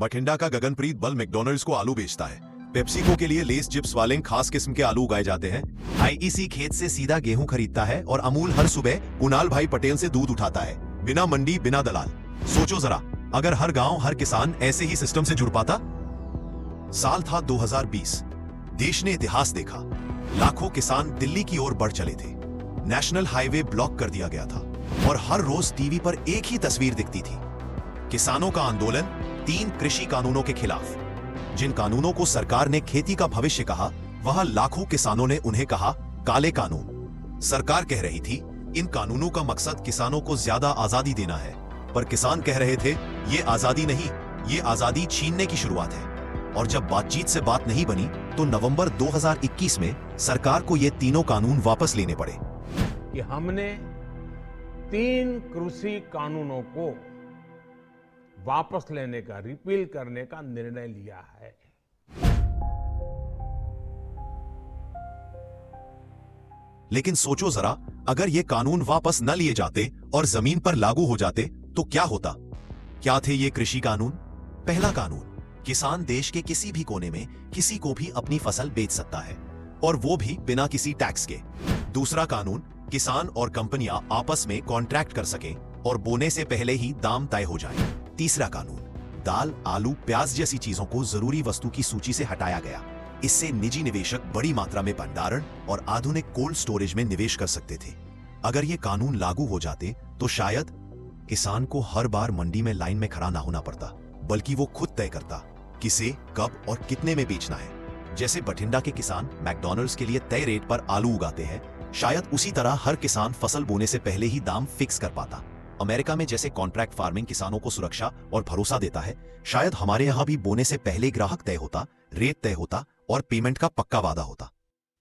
बठिंडा का गगनप्रीत बल मैकडॉनल्ड्स को आलू बेचता है। पेप्सिको के लिए लेस चिप्स वाले खास किस्म के आलू उगाए जाते हैं। आईईसी खेत से सीधा गेहूं खरीदता है और अमूल हर सुबह कुणाल भाई पटेल से दूध उठाता है, बिना मंडी बिना दलाल। सोचो जरा, अगर हर गांव हर किसान ऐसे ही सिस्टम से जुड़ पाता। साल था 2020। देश ने इतिहास देखा। लाखों किसान दिल्ली की ओर बढ़ चले थे। नेशनल हाईवे ब्लॉक कर दिया गया था और हर रोज टीवी पर एक ही तस्वीर दिखती थी, किसानों का आंदोलन 3 कृषि कानूनों के खिलाफ। जिन कानूनों को सरकार ने खेती का भविष्य कहा, वहां लाखों किसानों ने उन्हें कहा काले कानून। सरकार कह रही थी इन कानूनों का मकसद किसानों को ज्यादा आजादी देना है, पर किसान कह रहे थे ये आजादी नहीं, ये आजादी छीनने की शुरुआत है। और जब बातचीत से बात नहीं बनी तो नवंबर 2021 में सरकार को ये तीनों कानून वापस लेने पड़े। कि हमने 3 कृषि कानूनों को वापस लेने का, रिपील करने का निर्णय लिया है। लेकिन सोचो जरा, अगर ये कानून वापस न लिए जाते और जमीन पर लागू हो जाते तो क्या होता? क्या थे ये कृषि कानून? पहला कानून, किसान देश के किसी भी कोने में किसी को भी अपनी फसल बेच सकता है, और वो भी बिना किसी टैक्स के। दूसरा कानून, किसान और कंपनियां आपस में कॉन्ट्रैक्ट कर सकें और बोने से पहले ही दाम तय हो जाए। तीसरा कानून, दाल, आलू, प्याज जैसी चीजों को जरूरी वस्तु की सूची से हटाया गया। इससे निजी निवेशक बड़ी मात्रा में भंडारण और आधुनिक कोल्ड स्टोरेज में निवेश कर सकते थे। अगर ये कानून लागू हो जाते तो शायद किसान को हर बार मंडी में लाइन में खड़ा ना होना पड़ता, बल्कि वो खुद तय करता किसे, कब और कितने में बेचना है। जैसे बठिंडा के किसान मैकडॉनल्ड्स के लिए तय रेट पर आलू उगाते हैं, शायद उसी तरह हर किसान फसल बोने से पहले ही दाम फिक्स कर पाता। अमेरिका में जैसे कॉन्ट्रैक्ट फार्मिंग किसानों को सुरक्षा और भरोसा देता है, शायद हमारे यहां भी बोने से पहले ग्राहक तय होता, रेट तय होता और पेमेंट का पक्का वादा होता।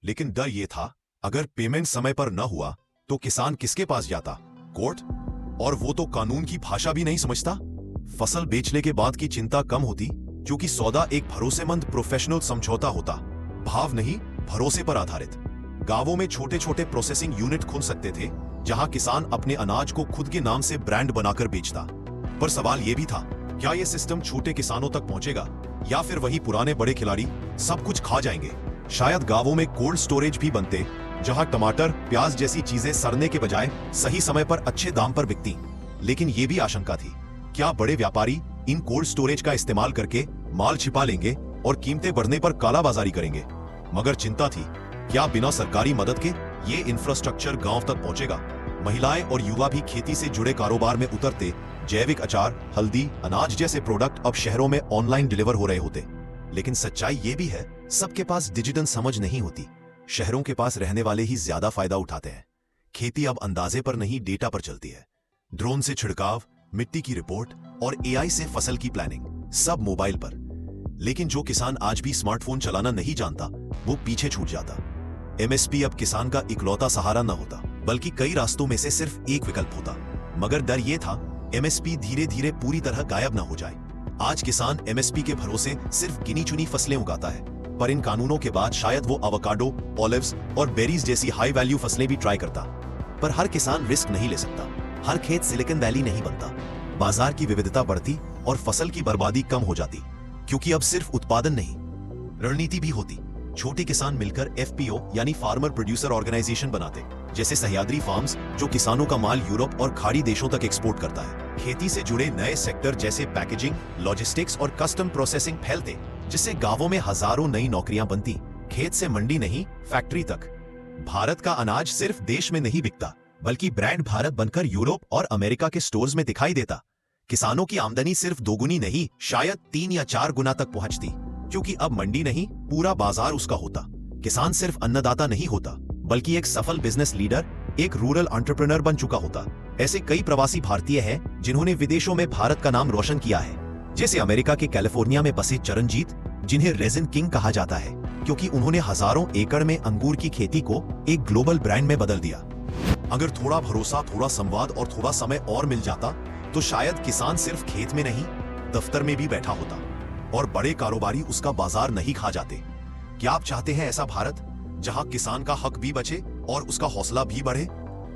लेकिन डर यह था, अगर पेमेंट समय पर न हुआ तो किसान किसके पास जाता? कोर्ट। और वो तो कानून की भाषा भी नहीं समझता। फसल बेचने के बाद की चिंता कम होती, क्योंकि सौदा एक भरोसेमंद प्रोफेशनल समझौता होता, भाव नहीं, भरोसे पर आधारित। गांवों में छोटे छोटे प्रोसेसिंग यूनिट खुल सकते थे, जहां किसान अपने अनाज को खुद के नाम से ब्रांड बनाकर बेचता। पर सवाल यह भी था, क्या यह सिस्टम छोटे किसानों तक पहुंचेगा या फिर वही पुराने बड़े खिलाड़ी सब कुछ खा जाएंगे? शायद गांवों में कोल्ड स्टोरेज भी बनते, जहां टमाटर, प्याज जैसी चीजें सड़ने के बजाय सही समय पर अच्छे दाम पर बिकती। लेकिन यह भी आशंका थी, क्या बड़े व्यापारी इन कोल्ड स्टोरेज का इस्तेमाल करके माल छिपा लेंगे और कीमतें बढ़ने पर कालाबाजारी करेंगे? मगर चिंता थी, क्या बिना सरकारी मदद के ये इंफ्रास्ट्रक्चर गांव तक पहुंचेगा? महिलाएं और युवा भी खेती से जुड़े कारोबार में उतरते। जैविक अचार, हल्दी, अनाज जैसे प्रोडक्ट अब शहरों में ऑनलाइन डिलीवर हो रहे होते। लेकिन सच्चाई ये भी है, सबके पास डिजिटल समझ नहीं होती। शहरों के पास रहने वाले ही ज्यादा फायदा उठाते हैं। खेती अब अंदाजे पर नहीं, डेटा पर चलती है। ड्रोन से छिड़काव, मिट्टी की रिपोर्ट और एआई से फसल की प्लानिंग, सब मोबाइल पर। लेकिन जो किसान आज भी स्मार्टफोन चलाना नहीं जानता, वो पीछे छूट जाता। एमएसपी अब किसान का इकलौता सहारा न होता, बल्कि कई रास्तों में से सिर्फ एक विकल्प होता। मगर डर यह था, एमएसपी धीरे धीरे पूरी तरह गायब न हो जाए। आज किसान एमएसपी के भरोसे सिर्फ गिनी चुनी फसलें उगाता है, पर इन कानूनों के बाद शायद वो एवोकाडो, ऑलिव्स और बेरीज जैसी हाई वैल्यू फसलें भी ट्राई करता। पर हर किसान रिस्क नहीं ले सकता। हर खेत सिलिकॉन वैली नहीं बनता। बाजार की विविधता बढ़ती और फसल की बर्बादी कम हो जाती, क्योंकि अब सिर्फ उत्पादन नहीं, रणनीति भी होती। छोटे किसान मिलकर एफपीओ यानी फार्मर प्रोड्यूसर ऑर्गेनाइजेशन बनाते, जैसे सह्याद्री फार्म्स, जो किसानों का माल यूरोप और खाड़ी देशों तक एक्सपोर्ट करता है। खेती से जुड़े नए सेक्टर जैसे पैकेजिंग, लॉजिस्टिक्स और कस्टम प्रोसेसिंग फैलते, जिससे गांवों में हजारों नई नौकरियां बनती। खेत से मंडी नहीं, फैक्ट्री तक। भारत का अनाज सिर्फ देश में नहीं बिकता, बल्कि ब्रांड भारत बनकर यूरोप और अमेरिका के स्टोर्स में दिखाई देता। किसानों की आमदनी सिर्फ दोगुनी नहीं, शायद 3 या 4 गुना तक पहुंचती, क्योंकि अब मंडी नहीं, पूरा बाजार उसका होता। किसान सिर्फ अन्नदाता नहीं होता, बल्कि एक सफल बिजनेस लीडर, एक रूरल एंटरप्रेन्योर बन चुका होता। ऐसे कई प्रवासी भारतीय हैं जिन्होंने विदेशों में भारत का नाम रोशन किया है, जैसे अमेरिका के कैलिफोर्निया में बसे चरणजीत, जिन्हें रेजिन किंग कहा जाता है, क्योंकि उन्होंने हजारों एकड़ में अंगूर की खेती को एक ग्लोबल ब्रांड में बदल दिया। अगर थोड़ा भरोसा, थोड़ा संवाद और थोड़ा समय और मिल जाता, तो शायद किसान सिर्फ खेत में नहीं, दफ्तर में भी बैठा होता और बड़े कारोबारी उसका बाजार नहीं खा जाते। क्या आप चाहते हैं ऐसा भारत जहां किसान का हक भी बचे और उसका हौसला भी बढ़े?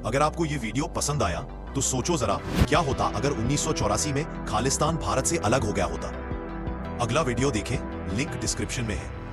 अगर आपको ये वीडियो पसंद आया तो सोचो जरा, क्या होता अगर 1984 में खालिस्तान भारत से अलग हो गया होता? अगला वीडियो देखें, लिंक डिस्क्रिप्शन में है।